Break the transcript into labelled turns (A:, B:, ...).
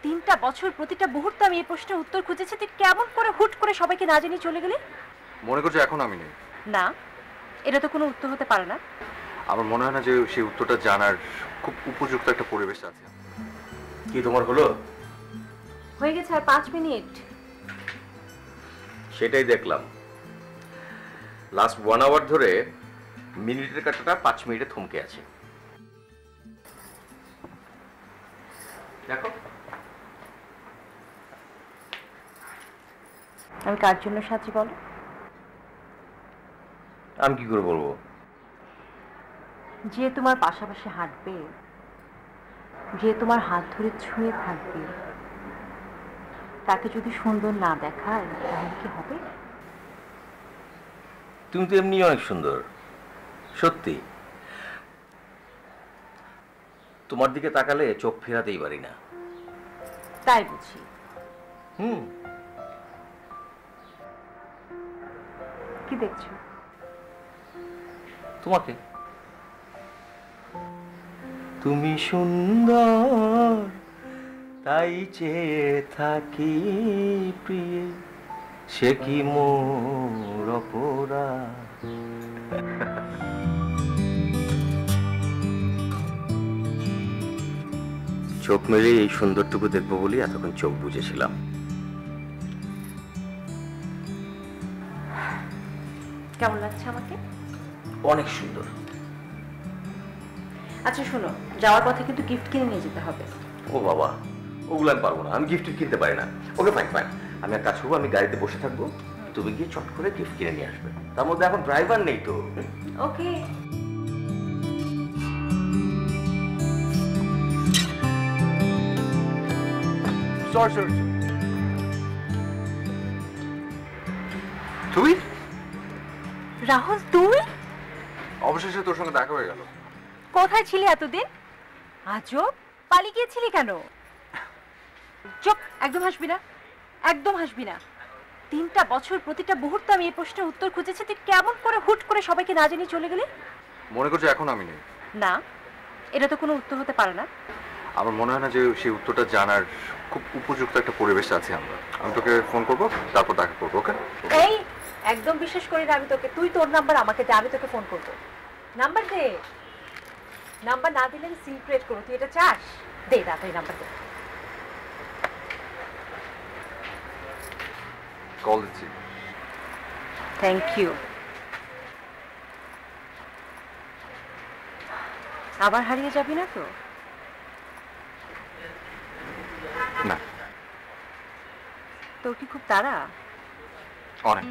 A: 3টা বছর প্রতিটা মুহূর্তে আমি এই প্রশ্নের উত্তর খুঁজেছি, তুই কেমন করে হুট করে সবাইকে না জানিয়ে চলে গেলি?
B: মনে করছো এখন আমি নেই?
A: না, এটা তো কোনো উত্তর হতে পারে না।
B: আমার মনে হয় না যে সেই উত্তরটা জানার খুব উপযুক্ত একটা পরিবেশ আছে।
C: কি তোমার হলো?
A: হয়ে গেছে আর 5 মিনিট।
C: সেটাই দেখলাম, লাস্ট 1 আওয়ার ধরে মিনিটের কাঁটাটা 5 মিনিটে থমকে আছে। দেখো
A: আমি কার জন্য সাজি বলো?
C: আমি কি করে বলবো?
A: যে তোমার পাশাপাশি হাঁটবে, যে তোমার হাত ধরে ছুঁয়ে থাকবে, তাকে যদি সুন্দর না দেখায় তাহলে কি হবে?
C: তুমি তো এমনি অনেক সুন্দর, সত্যি। তোমার দিকে তাকালে চোখ ফেরাতেই পারি না।
A: তাই বুঝি? কি দেখছো?
C: তোমাকে। তুমি সুন্দর তাই চেয়ে থাকি প্রিয়ে, সে কি মোর অপরাধ। চোখ মেলে এই সুন্দরটুকু দেখবো বলি এতক্ষণ চোখ বুঝেছিলাম।
A: কেমন লাগছে আমাকে?
C: অনেক সুন্দর।
A: আচ্ছা শোনো, যাওয়ার পথে কিন্তু গিফট কিনে নিয়ে যেতে হবে।
C: ও বাবা, ওগুলো আমি পারবো না, আমি গিফট কিনতে পারি না। ওকে ফাইন ফাইন, আমি এক কাজ করবো, আমি গাড়িতে বসে থাকবো, তুমি গিয়ে চট করে গিফট কিনে নিয়ে আসবে। তার মধ্যে এখন ড্রাইভার নেই তো।
A: ওকে।
B: তুই?
A: রাহুল তুই?
B: অবশেষে তোর সঙ্গে দেখা হয়ে গেল।
A: কোথায় ছিলি এতদিন? আজব, পালিয়ে গিয়েছিলি কেন? চুপ, একদম হাসবি না, একদম হাসবি না। 3টা বছর প্রতিটা মুহূর্তে আমি এই প্রশ্নের উত্তর খুঁজেছি, তুই কেমন করে হুট করে সবাইকে না জানিয়ে চলে গেলি?
B: মনে করছো এখন আমি নেই?
A: না, এটা তো কোনো উত্তর হতে পারে না।
B: আমার মনে হয় না যে সেই উত্তরটা জানার খুব উপযুক্ত একটা পরিবেশ আছে আমরা। আমি তোকে ফোন করবো, তারপর দেখা করবো। ওকে?
A: এই একদম বিশ্বাস করি না আমি তোকে। তুই তোর নাম্বার আমাকে দে, আমি তোকে ফোন করবো। নাম্বার দে। নাম্বার না দিলে আমি সিল ক্রিয়েট করবো। তুই এটা চাস? দে, তাড়াতাড়ি নাম্বার দে।
B: কল দিচ্ছি।
A: Thank you. আবার হারিয়ে যাবি না তো?
B: না।
A: তোর কি খুব তাড়া?
B: অনেক।